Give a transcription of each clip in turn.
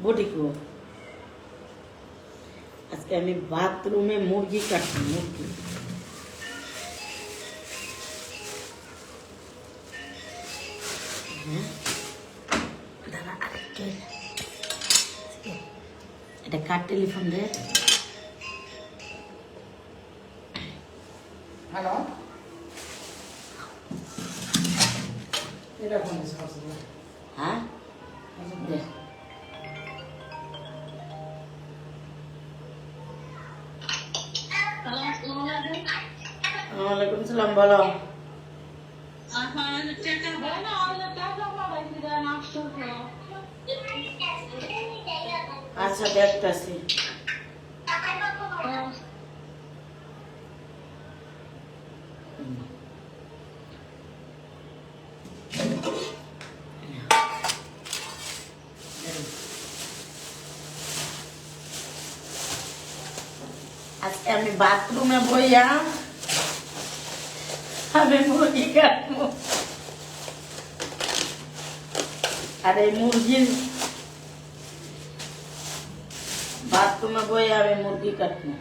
বটিকো আজকে আমি বাথরুমে মুরগি কাটছি মুরগি দাদা আরেকটু এটা কার টেলিফোন রে হ্যালো এটা ফোন হ্যাঁ দে ওয়ালাইকুম সালাম বলো আচ্ছা দেখতেছি আজকে আমি বাথরুমে বইয়া আমি মুরগি কাটবো আর এই মুরগির বাথরুমে বইয়া আমি মুরগি কাটবো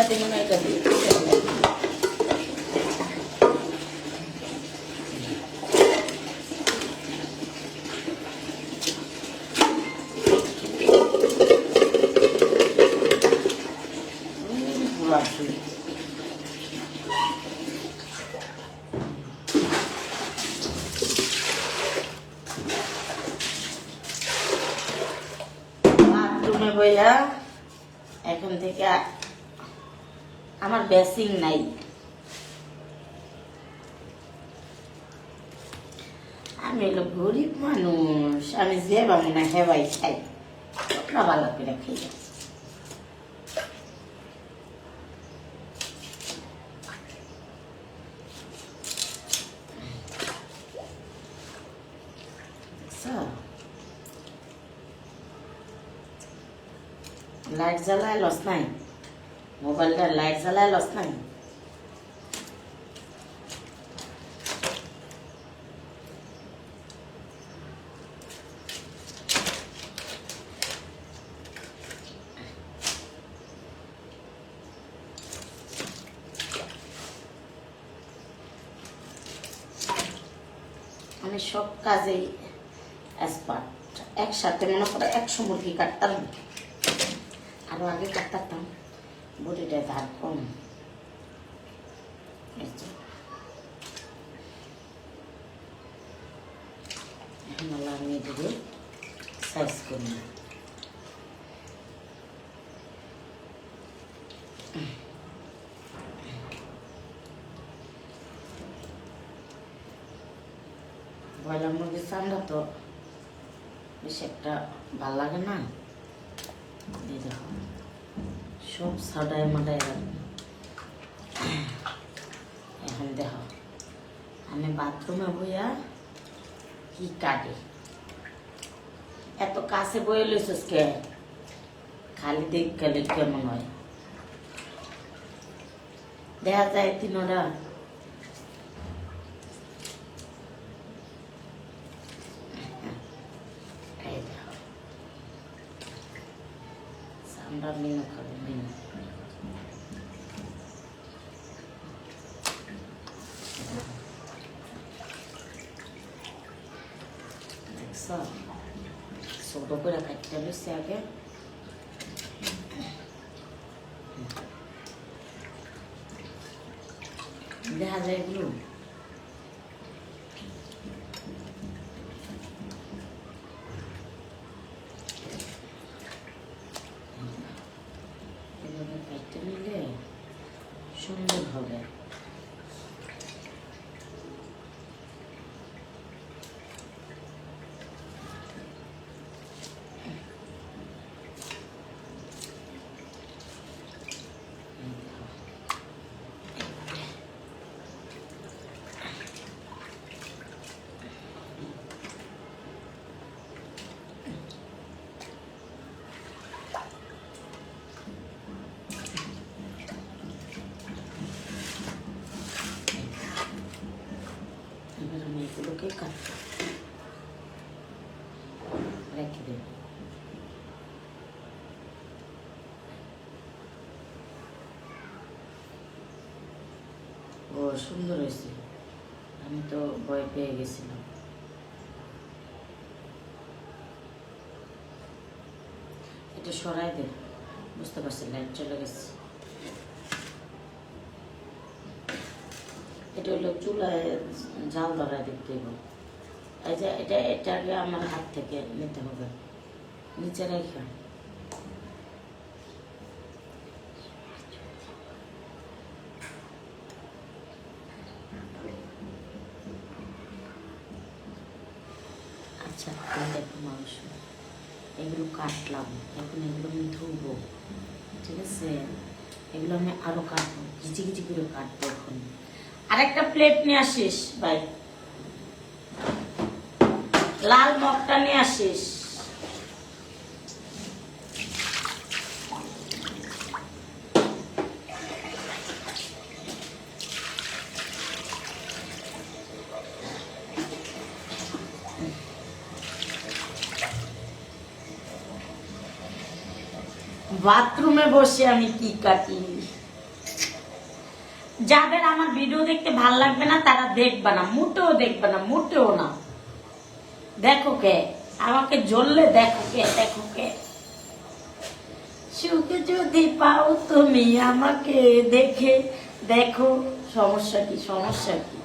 এটা মনে হয় এটা দিয়ে বাথরুমে বইয়া এখন থেকে আমার বেসিং নাই আমি হলো গরিব মানুষ আমি যে বামু না হেবাই খাই ওটা ভালো করে খাই লাইট জ্বালায় লস নাই মোবাইলটা লাইট জ্বালায় লস নাই আমি সব কাজেই এক্সপার্ট একসাথে মনে করে 100 মুরগি কাটতাম আরো আগে কাটতাম বডিটা ধার কম এখন আমি এদিকে সাইজ করি ব্রয়লার মুরগির চামড়া তো বেশি একটা ভাল লাগে না এই দেখো সব সাদায় মাদায় এখন দেখো আমি বাথরুমে বইয়া কি কাটে এত কাছে বয়ে লইছিস কে খালি দেখ গেলে কেমন হয় দেখা যায় তিনোরা আমরা মেনু খাবো মেনু ছোট করে কাটতে লইছি আগে দেখা যায় এগুলো কাটতে নিলে সুন্দর হবে সুন্দর হয়েছে। আমি তো ভয় পেয়ে গেছিলাম। এটা সরাই দে, বুঝতে পারছি লাইট চলে গেছে। এটা হলো চুলায় জাল ধরা দেখতে হবে। এই যে এটাকে আমার হাত থেকে নিতে হবে, নিচে রেখে। আচ্ছা দেখো মানুষ, এগুলো কাটলাম, এখন এগুলো আমি ধুবো, ঠিক আছে? এগুলো আমি আরো কাটবো, কিচি কিচি করে কাটবো। এখন আরেকটা প্লেট নিয়ে আসিস ভাই, লাল মগটা নিয়ে আসিস। বাথরুমে বসে আমি কি কাটি। যাদের আমার ভিডিও দেখতে ভাল লাগবে না তারা দেখবে না, মোটেও দেখবে না, মোটেও না। দেখো কে আমাকে জ্বললে, দেখো কে, দেখো কে। সুখে যদি পাও তুমি আমাকে দেখে, দেখো সমস্যা কি, সমস্যা কি।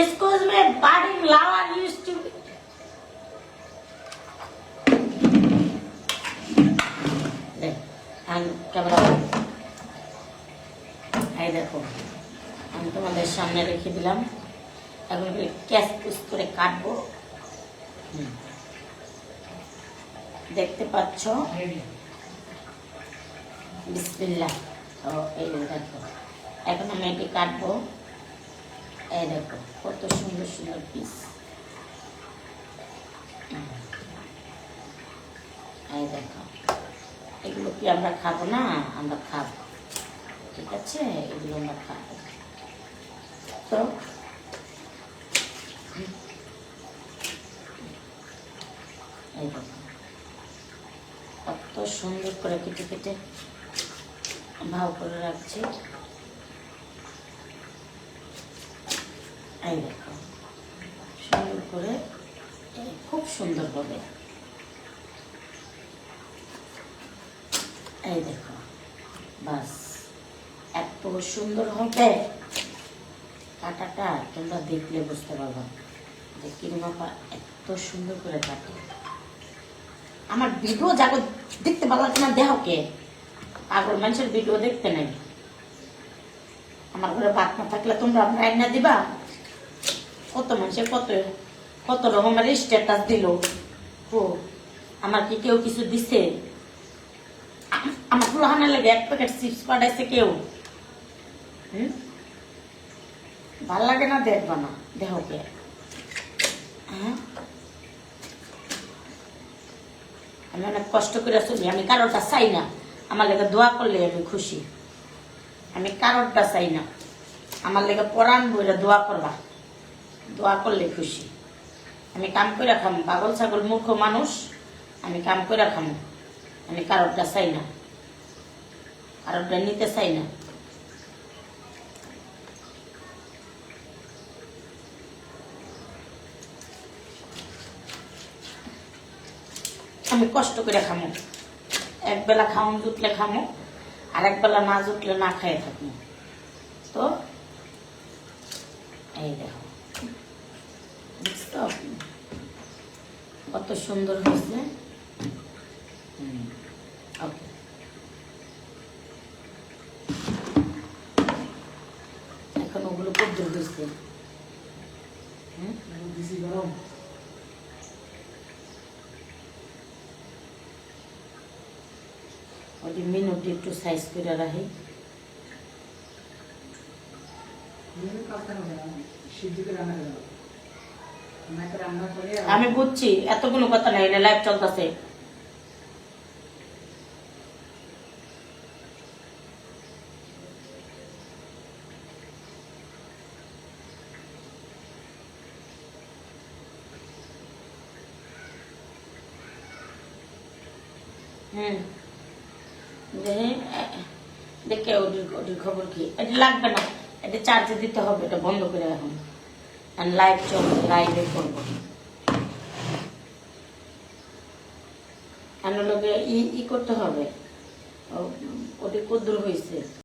Excuse me, budding flower used to be. এই দেখো আমি তোমাদের সামনে রেখে দিলাম। এখন ক্যাশ কুচ করে কাটবো। দেখতে পাচ্ছ, বিসমিল্লাহ। ও এই দেখো, এখন আমি এটি কাটবো। এই দেখো কত সুন্দর সুন্দর পিস। এই দেখো, এগুলো কি আমরা খাবো না? আমরা খাবো, ঠিক আছে? এগুলো আমরা খাবো। তো এই দেখো কত সুন্দর করে কেটে কেটে ভাও করে রাখছি। এই দেখো সুন্দর করে, খুব সুন্দর হবে। এই দেখো বাস, এত সুন্দর হবে কাটাটা, তোমরা দেখলে বুঝতে পারবা যে কিরমাপা এত সুন্দর করে কাটে। আমার ভিডিও যাকে দেখতে ভালো লাগছে না, দেখো কে পাগল মানুষের ভিডিও দেখতে নাই। আমার ঘরে ভাত না থাকলে তোমরা রান্না দিবা? কত মানুষের কত কত রকমের স্ট্যাটাস দিল। ও আমার কি কেউ কিছু দিছে? আমার ফুলহানা লাগে এক প্যাকেট চিপস পাঠাইছে কেউ? ভাল লাগে না? দেখবা না, দেহ কে। হ্যাঁ, আমি অনেক কষ্ট করে চলি, আমি কারোরটা চাই না। আমার লেগে দোয়া করলে আমি খুশি। আমি কারোরটা চাই না, আমার লেগে পরাণ বইরা দোয়া করবা, দোয়া করলে খুশি। আমি কাম করে খাম, পাগল ছাগল মূর্খ মানুষ, আমি কাম করে খাম। আমি কারোরটা চাই না, কারোরটা নিতে চাই না। আমি কষ্ট করে খামো, একবেলা খাওন জুটলে খামো, আর একবেলা না জুটলে না খাই থাকবো। তো এই দেখো বুঝতো কত সুন্দর হয়েছে। ওকে, এখন ওগুলো কদ্দুর হয়েছে। গরম ওটি মিনুটি একটু সাইজ করে রাখি। আমি বুঝছি, এত কোনো কথা নাই, লাইভ চলতেছে। হুম দেখে ওটির খবর কি? এটা লাগবে না, এটা চার্জে দিতে হবে, এটা বন্ধ করে এখন লাইভ চলবে, লাইভে করবো। লোকে ই করতে হবে, ওটি কদ্দুর হয়েছে।